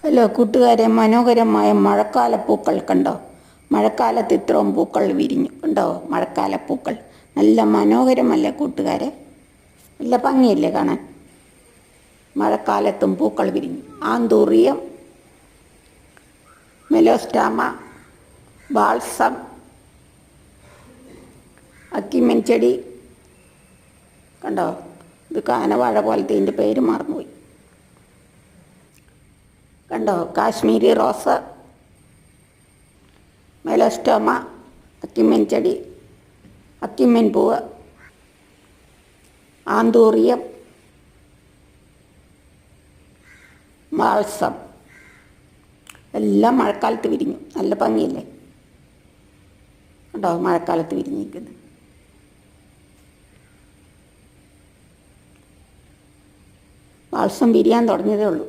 Hello കൂട്ടുകാരെ, മനോഹരമായ മഴക്കാലപ്പൂക്കൾ കണ്ടോ? മഴക്കാലത്ത് ഇത്രയും പൂക്കൾ വിരിഞ്ഞു കണ്ടോ? മഴക്കാലപ്പൂക്കൾ നല്ല മനോഹരമല്ലേ കൂട്ടുകാരെ? നല്ല ഭംഗിയല്ലേ കാണാൻ? മഴക്കാലത്തും പൂക്കൾ വിരിഞ്ഞു. ആന്തൂറിയം, മെലോസ്റ്റാമ, ബാൾസം, അക്കിമൻ ചെടി കണ്ടോ? ഇത് കാനവാഴ പോലത്തെ, ഇതിൻ്റെ പേര് മറന്നുപോയി. കണ്ടോ? കാശ്മീരി റോസ്, മെലോസ്റ്റോമ, അക്കിമൻ ചെടി, അക്കിമൻ പൂവ്, ആന്തൂറിയം, മാൾസം എല്ലാം മഴക്കാലത്ത് വിരിഞ്ഞു. നല്ല ഭംഗിയല്ലേ? കണ്ടോ? മഴക്കാലത്ത് വിരിഞ്ഞിരിക്കുന്നത്. മാൾസം വിരിയാൻ തുടങ്ങിയതേ ഉള്ളൂ.